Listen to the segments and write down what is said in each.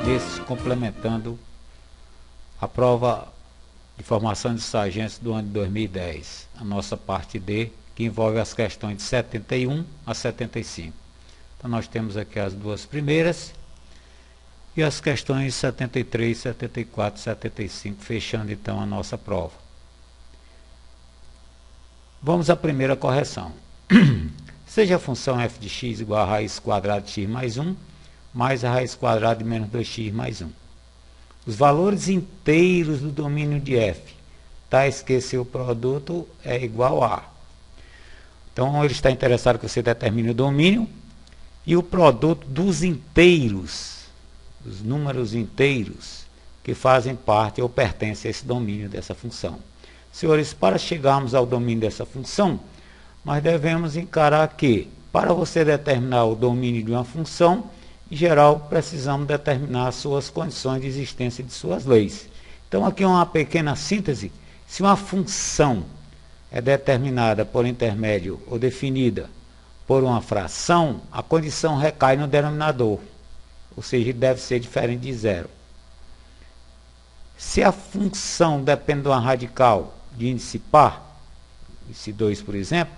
Nesses complementando a prova de formação de sargentos do ano de 2010, a nossa parte D, que envolve as questões de 71 a 75. Então nós temos aqui as duas primeiras e as questões 73, 74 e 75, fechando então a nossa prova. Vamos à primeira correção. Seja a função f de x igual a raiz quadrada de x mais 1, mais a raiz quadrada de menos 2x mais 1. Os valores inteiros do domínio de f, tais que seu produto é igual a. Então ele está interessado que você determine o domínio e o produto dos inteiros, os números inteiros que fazem parte ou pertencem a esse domínio dessa função. Senhores, para chegarmos ao domínio dessa função, nós devemos encarar que, para você determinar o domínio de uma função, em geral, precisamos determinar as suas condições de existência de suas leis. Então, aqui uma pequena síntese. Se uma função é determinada por intermédio ou definida por uma fração, a condição recai no denominador, ou seja, deve ser diferente de zero. Se a função depende de uma radical de índice par, índice 2, por exemplo,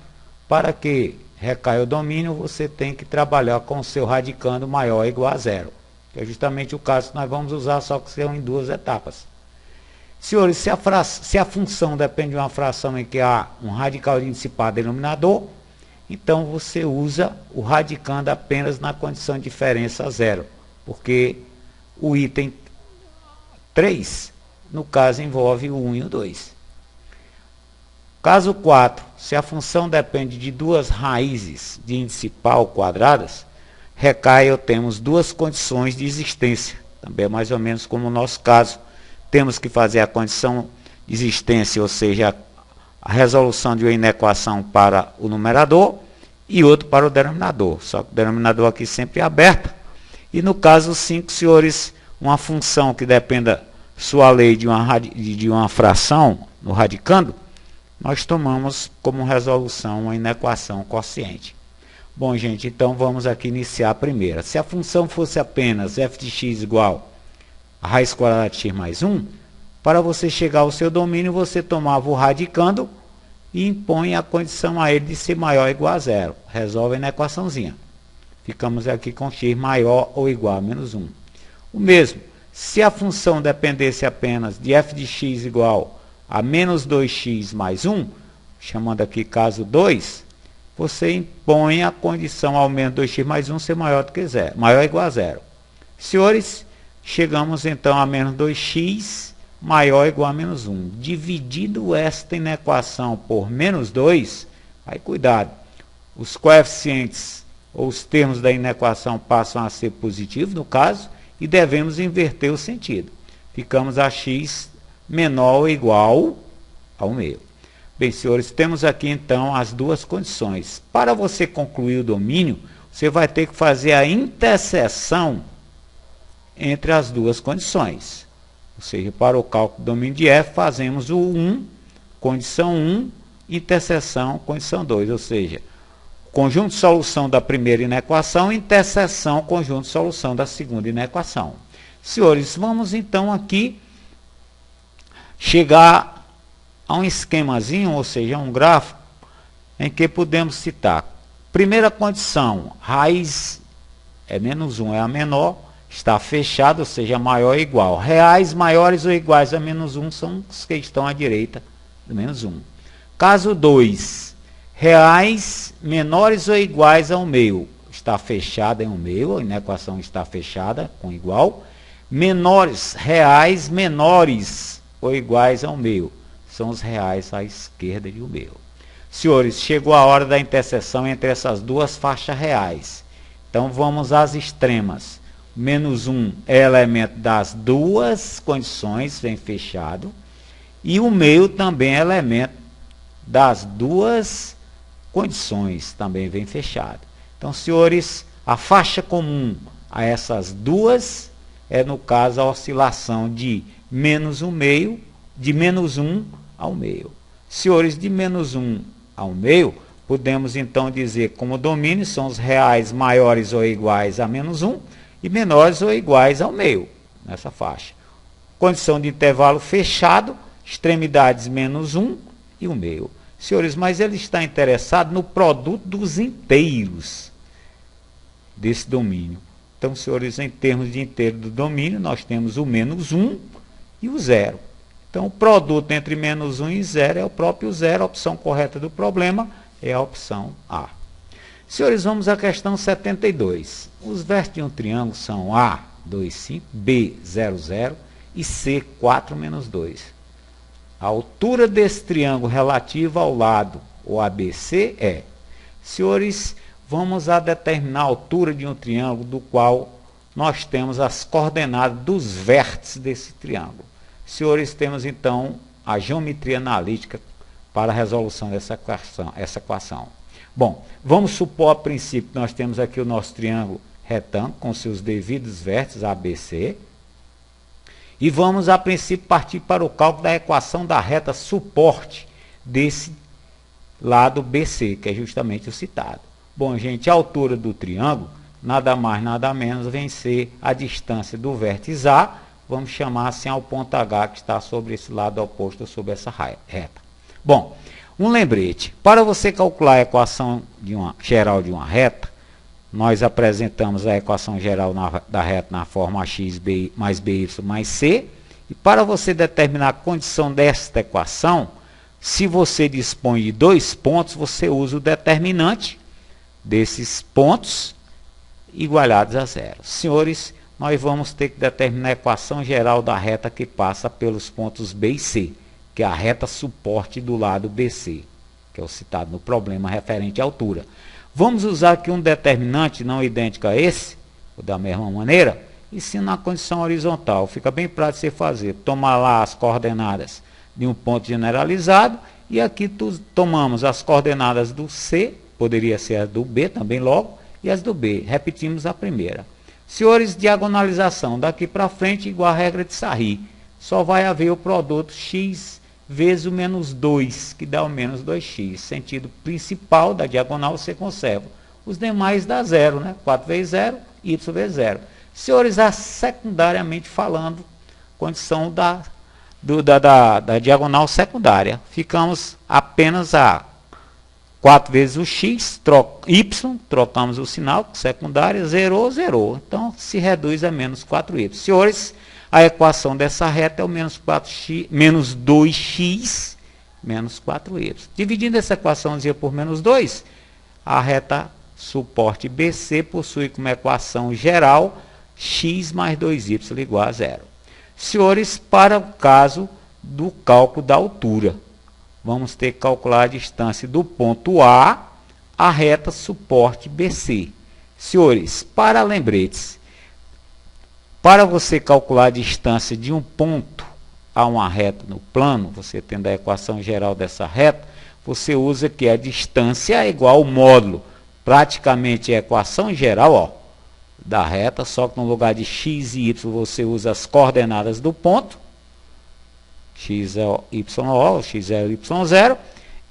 para que recaia o domínio, você tem que trabalhar com o seu radicando maior ou igual a zero. Que é justamente o caso que nós vamos usar, só que são em duas etapas. Senhores, se a função depende de uma fração em que há um radical de índice par denominador, então você usa o radicando apenas na condição de diferença a zero, porque o item 3, no caso, envolve o 1 e o 2. Caso 4, se a função depende de duas raízes de índice par quadradas, recai ou temos duas condições de existência. Também é mais ou menos como o nosso caso. Temos que fazer a condição de existência, ou seja, a resolução de uma inequação para o numerador e outro para o denominador. Só que o denominador aqui sempre é aberto. E no caso 5, senhores, uma função que dependa sua lei de uma fração no radicando, nós tomamos como resolução uma inequação quociente. Bom, gente, então vamos aqui iniciar a primeira. Se a função fosse apenas f de x igual a raiz quadrada de x mais 1, para você chegar ao seu domínio, você tomava o radicando e impõe a condição a ele de ser maior ou igual a zero. Resolve a inequaçãozinha. Ficamos aqui com x maior ou igual a menos 1. O mesmo, se a função dependesse apenas de f de x igual a menos 2x mais 1, chamando aqui caso 2, você impõe a condição ao menos 2x mais 1 ser maior do que zero, maior ou igual a zero. Senhores, chegamos então a menos 2x maior ou igual a menos 1. Dividindo esta inequação por menos 2, aí cuidado, os coeficientes ou os termos da inequação passam a ser positivos, no caso, e devemos inverter o sentido. Ficamos a x menor ou igual ao meio. Bem, senhores, temos aqui então as duas condições. Para você concluir o domínio, você vai ter que fazer a interseção entre as duas condições. Ou seja, para o cálculo do domínio de f, fazemos o 1, condição 1, interseção, condição 2. Ou seja, conjunto de solução da primeira inequação, interseção, conjunto de solução da segunda inequação. Senhores, vamos então aqui chegar a um esquemazinho, ou seja, um gráfico, em que podemos citar. Primeira condição, raiz é menos 1, é a menor, está fechada, ou seja, maior ou igual. Reais maiores ou iguais a menos 1 são os que estão à direita do menos 1. Caso 2, reais menores ou iguais ao meio. Está fechada em um meio, a inequação está fechada com igual. Menores, reais menores ou iguais ao meio. São os reais à esquerda e o meio. Senhores, chegou a hora da interseção entre essas duas faixas reais. Então vamos às extremas. Menos 1 é elemento das duas condições, vem fechado. E o meio também é elemento das duas condições, também vem fechado. Então, senhores, a faixa comum a essas duas é, no caso, a oscilação de menos 1 meio, de menos 1 ao meio. Senhores, de menos 1 ao meio, podemos então dizer como domínio são os reais maiores ou iguais a menos 1, e menores ou iguais ao meio, nessa faixa. Condição de intervalo fechado, extremidades menos 1 e o meio. Senhores, mas ele está interessado no produto dos inteiros desse domínio. Então, senhores, em termos de inteiro do domínio, nós temos o menos 1 e o 0. Então, o produto entre menos 1 e 0 é o próprio 0. A opção correta do problema é a opção A. Senhores, vamos à questão 72. Os vértices de um triângulo são A, 2, 5, B, 0, 0 e C, 4, menos 2. A altura desse triângulo relativa ao lado, o ABC, é. Senhores, vamos a determinar a altura de um triângulo do qual nós temos as coordenadas dos vértices desse triângulo. Senhores, temos então a geometria analítica para a resolução dessa equação. Bom, vamos supor a princípio que nós temos aqui o nosso triângulo retângulo com seus devidos vértices ABC. E vamos a princípio partir para o cálculo da equação da reta suporte desse lado BC, que é justamente o citado. Bom, gente, a altura do triângulo, nada mais, nada menos, vem ser a distância do vértice A, vamos chamar assim ao ponto H, que está sobre esse lado oposto, sobre essa reta. Bom, um lembrete, para você calcular a equação geral de uma reta, nós apresentamos a equação geral da reta na forma x mais by mais c, e para você determinar a condição desta equação, se você dispõe de 2 pontos, você usa o determinante desses pontos igualados a 0. Senhores, nós vamos ter que determinar a equação geral da reta que passa pelos pontos B e C, que é a reta suporte do lado BC, que é o citado no problema referente à altura. Vamos usar aqui um determinante não idêntico a esse, ou da mesma maneira, e sim na condição horizontal. Fica bem prático você fazer. Tomar lá as coordenadas de um ponto generalizado, e aqui tomamos as coordenadas do C, poderia ser as do B também logo, e as do B. Repetimos a primeira. Senhores, diagonalização daqui para frente igual a regra de Sarri. Só vai haver o produto x vezes o menos 2, que dá o menos 2x. Sentido principal da diagonal você conserva. Os demais dá 0, né? 4 vezes 0, y vezes 0. Senhores, secundariamente falando, condição da diagonal secundária. Ficamos apenas a 4 vezes o x, y, trocamos o sinal, secundária, zerou, zerou. Então, se reduz a menos 4y. Senhores, a equação dessa reta é o menos 2x menos 4y. Dividindo essa equaçãozinha por menos 2, a reta suporte BC possui como equação geral x mais 2y igual a 0. Senhores, para o caso do cálculo da altura, vamos ter que calcular a distância do ponto A à reta suporte BC. Senhores, para lembretes, para você calcular a distância de um ponto a uma reta no plano, você tendo a equação geral dessa reta, você usa que a distância é igual ao módulo, praticamente a equação geral, ó, da reta, só que no lugar de x e y você usa as coordenadas do ponto, x é y0, x é y0,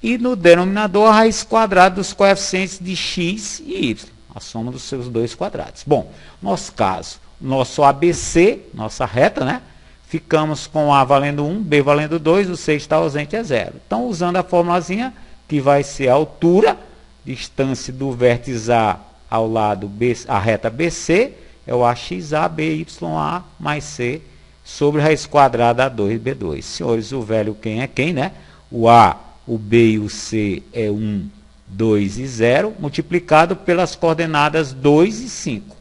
e no denominador a raiz quadrada dos coeficientes de x e y, a soma dos seus dois quadrados. Bom, nosso caso, nosso ABC, nossa reta, né? Ficamos com A valendo 1, B valendo 2, o C está ausente, é 0. Então, usando a formulazinha, que vai ser a altura, distância do vértice A ao lado B, a reta BC, é o AXA, BYA mais C, sobre raiz quadrada A2B2. Senhores, o velho quem é quem, né? O A, o B e o C é 1, 2 e 0, multiplicado pelas coordenadas 2 e 5.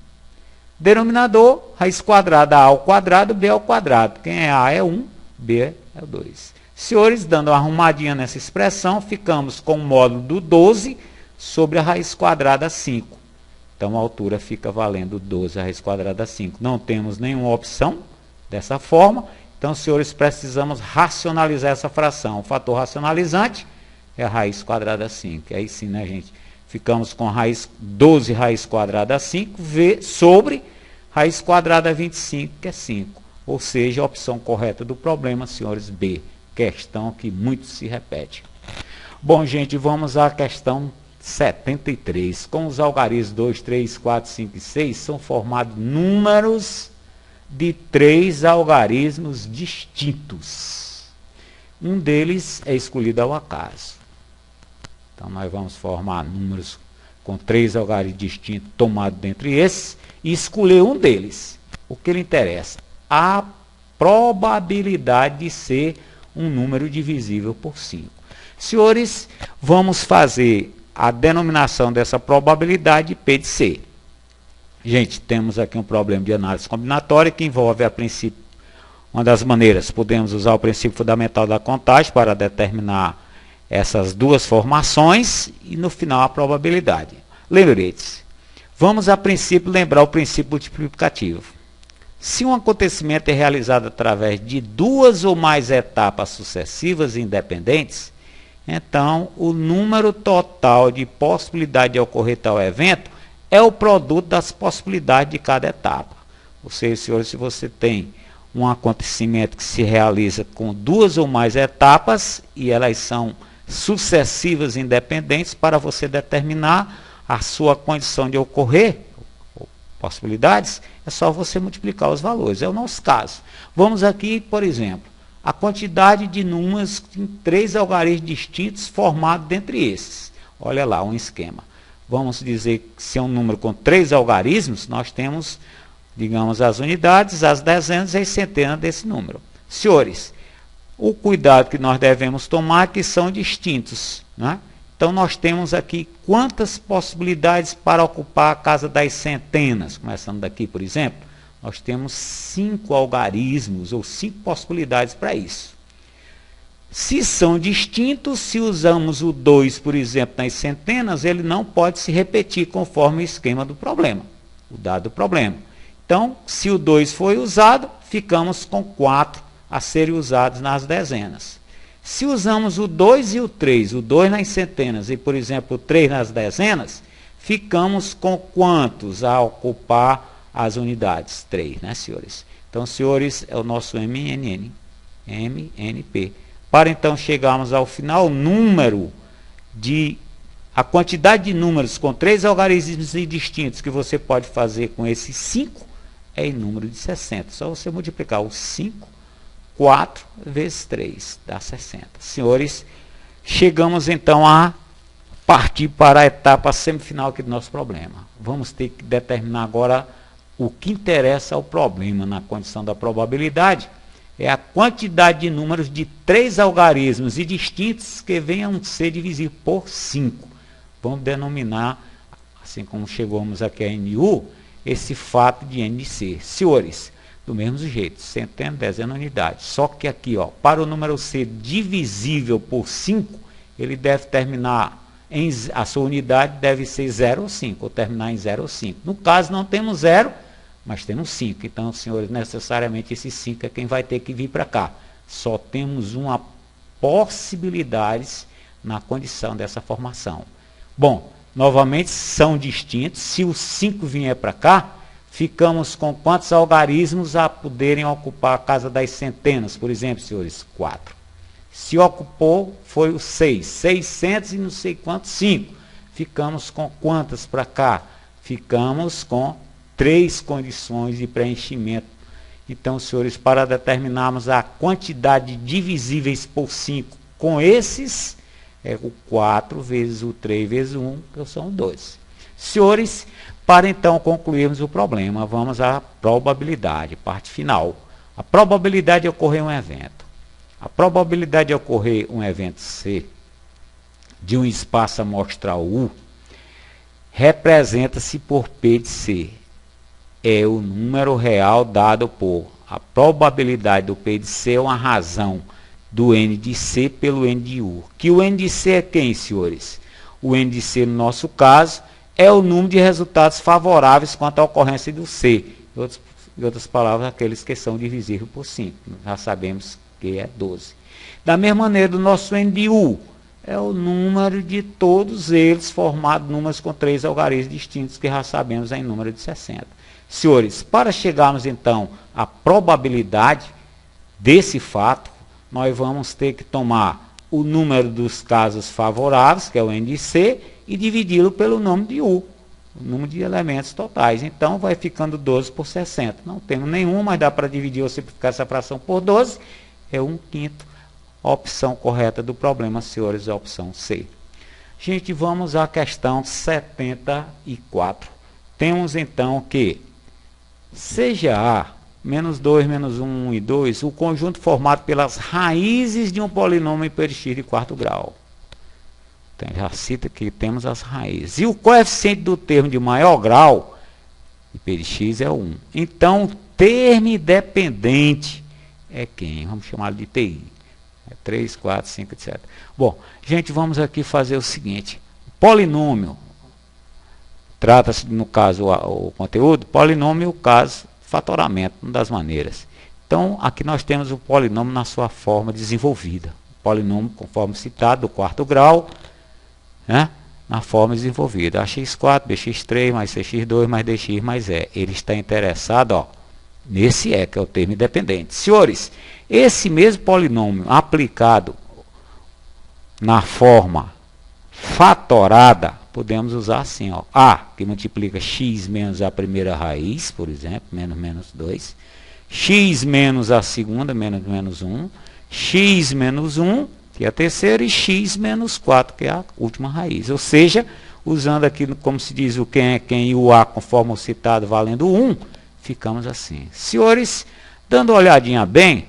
Denominador, raiz quadrada A ao quadrado, B ao quadrado. Quem é A é 1, B é 2. Senhores, dando uma arrumadinha nessa expressão, ficamos com o módulo do 12 sobre a raiz quadrada 5. Então, a altura fica valendo 12 a raiz quadrada 5. Não temos nenhuma opção dessa forma. Então, senhores, precisamos racionalizar essa fração. O fator racionalizante é a raiz quadrada 5. E aí sim, né, gente? Ficamos com 12 raiz quadrada 5 sobre raiz quadrada 25, que é 5. Ou seja, a opção correta do problema, senhores, B. Questão que muito se repete. Bom, gente, vamos à questão 73. Com os algarismos 2, 3, 4, 5 e 6, são formados números de 3 algarismos distintos. Um deles é escolhido ao acaso. Então, nós vamos formar números com 3 algarismos distintos tomados dentre esses e escolher um deles. O que lhe interessa? A probabilidade de ser um número divisível por 5. Senhores, vamos fazer a denominação dessa probabilidade P de C. Gente, temos aqui um problema de análise combinatória que envolve, a princípio, uma das maneiras, podemos usar o princípio fundamental da contagem para determinar essas duas formações e, no final, a probabilidade. Lembrete-se, vamos, a princípio, lembrar o princípio multiplicativo. Se um acontecimento é realizado através de 2 ou mais etapas sucessivas e independentes, então o número total de possibilidade de ocorrer tal evento é o produto das possibilidades de cada etapa. Ou seja, senhores, se você tem um acontecimento que se realiza com 2 ou mais etapas e elas são sucessivas e independentes, para você determinar a sua condição de ocorrer, possibilidades, é só você multiplicar os valores. É o nosso caso. Vamos aqui, por exemplo, a quantidade de números em 3 algarismos distintos formados dentre esses. Olha lá, um esquema. Vamos dizer que se é um número com 3 algarismos, nós temos, digamos, as unidades, as dezenas e as centenas desse número. Senhores, o cuidado que nós devemos tomar é que são distintos, né? Então, nós temos aqui quantas possibilidades para ocupar a casa das centenas. Começando daqui, por exemplo, nós temos 5 algarismos ou 5 possibilidades para isso. Se são distintos, se usamos o 2, por exemplo, nas centenas, ele não pode se repetir conforme o esquema do problema, o dado problema. Então, se o 2 foi usado, ficamos com 4 a serem usados nas dezenas. Se usamos o 2 e o 3, o 2 nas centenas e, por exemplo, o 3 nas dezenas, ficamos com quantos a ocupar as unidades? 3, né, senhores? Então, senhores, é o nosso MNP. Para, então, chegarmos ao final, a quantidade de números com 3 algarismos distintos que você pode fazer com esses 5 é em número de 60. Só você multiplicar o 5, 4 vezes 3, dá 60. Senhores, chegamos então a partir para a etapa semifinal aqui do nosso problema. Vamos ter que determinar agora o que interessa ao problema na condição da probabilidade. É a quantidade de números de 3 algarismos e distintos que venham a ser divisíveis por 5. Vamos denominar, assim como chegamos aqui a NU, esse fato de N de C. Senhores, do mesmo jeito, centena, dezena, unidade. Só que aqui, ó, para o número ser divisível por 5, ele deve terminar a sua unidade deve ser 0 ou 5, ou terminar em 0 ou 5. No caso, não temos 0, mas temos 5. Então, senhores, necessariamente esse 5 é quem vai ter que vir para cá. Só temos uma possibilidade na condição dessa formação. Bom, novamente, são distintos. Se o 5 vier para cá, ficamos com quantos algarismos a poderem ocupar a casa das centenas? Por exemplo, senhores, 4. Se ocupou, foi o 6. 600 e não sei quantos, 5. Ficamos com quantas para cá? Ficamos com 3 condições de preenchimento. Então, senhores, para determinarmos a quantidade de divisíveis por 5 com esses, é o 4 vezes o 3 vezes 1, que são 12. Senhores, para então concluirmos o problema, vamos à probabilidade, parte final. A probabilidade de ocorrer um evento. A probabilidade de ocorrer um evento C de um espaço amostral U representa-se por P de C. É o número real dado por a probabilidade do P de C é uma razão do N de C pelo N de U. Que o N de C é quem, senhores? O N de C, no nosso caso, é o número de resultados favoráveis quanto à ocorrência do C. Em outras palavras, aqueles que são divisíveis por 5. Já sabemos que é 12. Da mesma maneira, o nosso N de U é o número de todos eles formados números com 3 algarismos distintos, que já sabemos em número de 60. Senhores, para chegarmos então à probabilidade desse fato, nós vamos ter que tomar o número dos casos favoráveis, que é o N de C, e dividi-lo pelo número de U, o número de elementos totais. Então, vai ficando 12 por 60. Não temos nenhum, mas dá para dividir ou simplificar essa fração por 12. É 1/5. A opção correta do problema, senhores, é a opção C. Gente, vamos à questão 74. Temos, então, que seja A, menos 2, menos 1 e 2, o conjunto formado pelas raízes de um polinômio IPx de quarto grau. Então, já cita que temos as raízes. E o coeficiente do termo de maior grau, IPx é 1. Então, o termo independente é quem? Vamos chamá-lo de TI. É 3, 4, 5, etc. Bom, gente, vamos aqui fazer o seguinte. Polinômio. Trata-se, no caso, o conteúdo, polinômio, o caso, fatoramento, uma das maneiras. Então, aqui nós temos o polinômio na sua forma desenvolvida. O polinômio, conforme citado, do quarto grau, né, na forma desenvolvida. AX4, BX3, mais CX2, mais DX, mais E. Ele está interessado, ó, nesse E, que é o termo independente. Senhores, esse mesmo polinômio aplicado na forma fatorada, podemos usar assim, ó, A, que multiplica x menos a primeira raiz, por exemplo, menos 2, x menos a segunda, menos 1, x menos 1, que é a terceira, e x menos 4, que é a última raiz. Ou seja, usando aqui, como se diz, o quem é quem e o A, conforme o citado, valendo 1, ficamos assim. Senhores, dando uma olhadinha bem,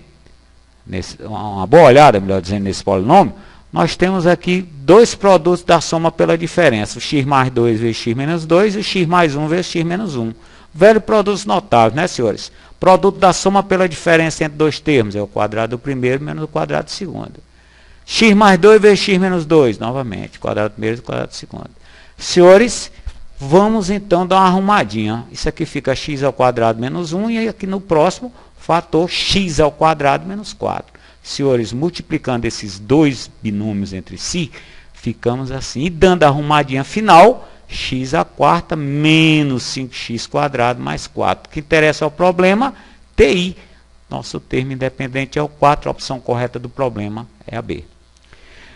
uma boa olhada, melhor dizendo, nesse polinômio, nós temos aqui dois produtos da soma pela diferença, o x mais 2 vezes x menos 2 e o x mais 1 vezes x menos 1. Velho produtos notáveis, né, senhores? Produto da soma pela diferença entre dois termos, é o quadrado do primeiro menos o quadrado do segundo. X mais 2 vezes x menos 2, novamente, quadrado do primeiro e quadrado do segundo. Senhores, vamos então dar uma arrumadinha. Isso aqui fica x ao quadrado menos 1 e aqui no próximo, fator x ao quadrado menos 4. Senhores, multiplicando esses dois binômios entre si, ficamos assim. E dando a arrumadinha final, x à quarta menos 5x quadrado mais 4. O que interessa ao problema, TI. Nosso termo independente é o 4. A opção correta do problema é a B.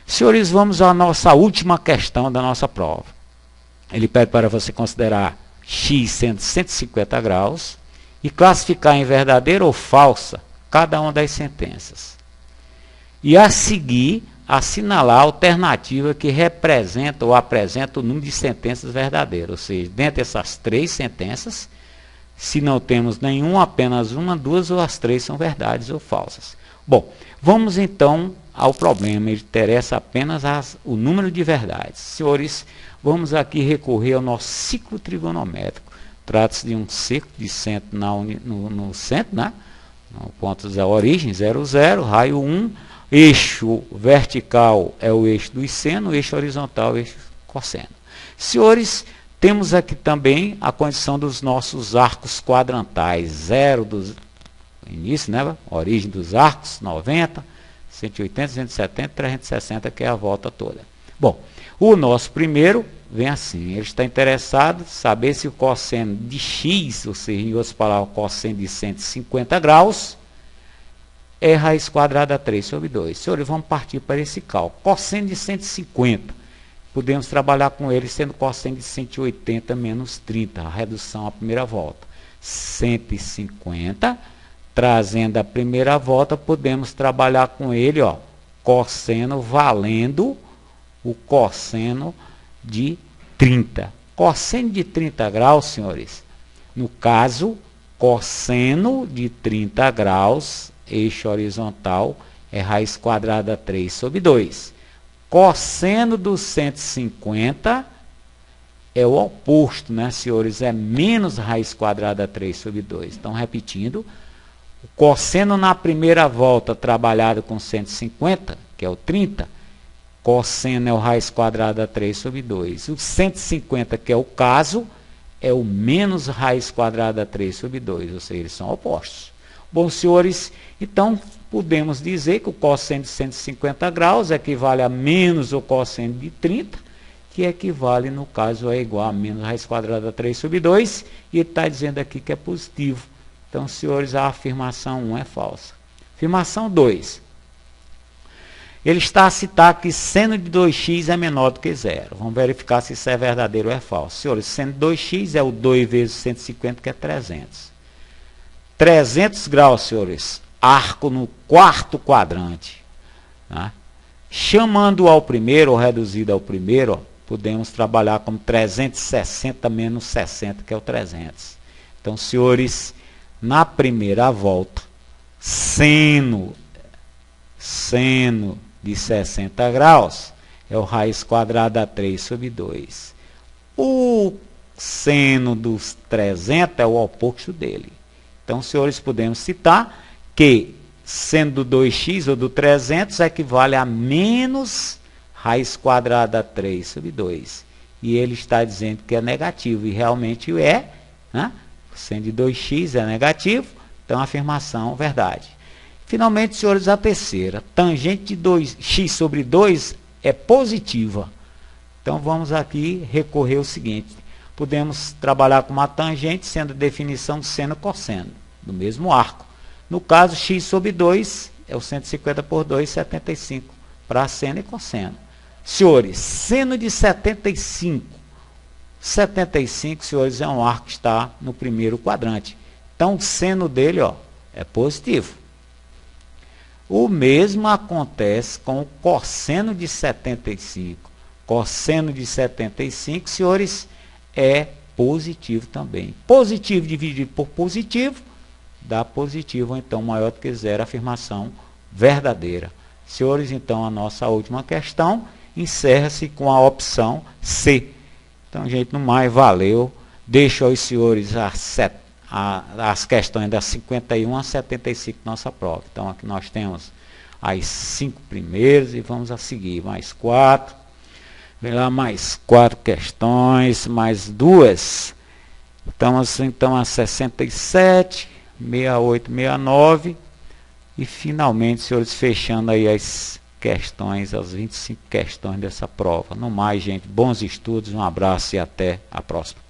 Senhores, vamos à nossa última questão da nossa prova. Ele pede para você considerar x sendo 150 graus e classificar em verdadeira ou falsa cada uma das sentenças. E a seguir, assinalar a alternativa que representa ou apresenta o número de sentenças verdadeiras. Ou seja, dentre essas três sentenças, se não temos nenhuma, apenas uma, duas ou as três são verdades ou falsas. Bom, vamos então ao problema. Ele interessa apenas o número de verdades. Senhores, vamos aqui recorrer ao nosso ciclo trigonométrico. Trata-se de um círculo de centro no centro, né? No ponto da origem, 0, 0, raio 1. Eixo vertical é o eixo do seno, eixo horizontal é o eixo cosseno. Senhores, temos aqui também a condição dos nossos arcos quadrantais. 0 do início, né? Origem dos arcos, 90, 180, 270, 360, que é a volta toda. Bom, o nosso primeiro vem assim. Ele está interessado em saber se o cosseno de x, ou seja, em outras palavras, o cosseno de 150 graus, é raiz quadrada 3 sobre 2. Senhores, vamos partir para esse cálculo. Cosseno de 150. Podemos trabalhar com ele sendo cosseno de 180 menos 30. A redução à primeira volta. 150. Trazendo a primeira volta, podemos trabalhar com ele, ó, cosseno valendo o cosseno de 30. Cosseno de 30 graus, senhores. No caso, cosseno de 30 graus, eixo horizontal, é raiz quadrada 3 sobre 2. Cosseno dos 150 é o oposto, né, senhores? É menos raiz quadrada 3 sobre 2. Então, repetindo, o cosseno na primeira volta trabalhado com 150, que é o 30, cosseno é o raiz quadrada 3 sobre 2. O 150, que é o caso, é o menos raiz quadrada 3 sobre 2, ou seja, eles são opostos. Bom, senhores, então podemos dizer que o cosseno de 150 graus equivale a menos o cosseno de 30, que equivale, no caso, é igual a menos raiz quadrada 3 sobre 2, e ele está dizendo aqui que é positivo. Então, senhores, a afirmação 1 é falsa. Afirmação 2. Ele está a citar que seno de 2x é menor do que zero. Vamos verificar se isso é verdadeiro ou é falso. Senhores, seno de 2x é o 2 vezes 150, que é 300. 300 graus, senhores, arco no quarto quadrante. Né? Chamando ao primeiro, ou reduzido ao primeiro, ó, podemos trabalhar como 360 menos 60, que é o 300. Então, senhores, na primeira volta, seno de 60 graus é o raiz quadrada a 3 sobre 2. O seno dos 300 é o oposto dele. Então, senhores, podemos citar que seno do 2x ou do 300 equivale a menos raiz quadrada a 3 sobre 2. E ele está dizendo que é negativo, e realmente é. Né? Seno de 2x é negativo, então afirmação verdade. Finalmente, senhores, a terceira. Tangente de 2x sobre 2 é positiva. Então, vamos aqui recorrer ao seguinte. Podemos trabalhar com uma tangente sendo a definição de seno e cosseno, do mesmo arco. No caso, x sobre 2 é o 150 por 2, 75, para seno e cosseno. Senhores, seno de 75. 75, senhores, é um arco que está no primeiro quadrante. Então, o seno dele, ó, é positivo. O mesmo acontece com o cosseno de 75. Cosseno de 75, senhores, é positivo também. Positivo dividido por positivo, dá positivo, então maior do que zero, afirmação verdadeira. Senhores, então a nossa última questão encerra-se com a opção C. Então, gente, no mais, valeu. Deixo aos senhores as questões das 51 a 75 da nossa prova. Então, aqui nós temos as 5 primeiras e vamos a seguir. Mais 4. Vem lá mais 4 questões, mais 2. Estamos então a 67, 68, 69. E finalmente, senhores, fechando aí as questões, as 25 questões dessa prova. No mais, gente, bons estudos, um abraço e até a próxima.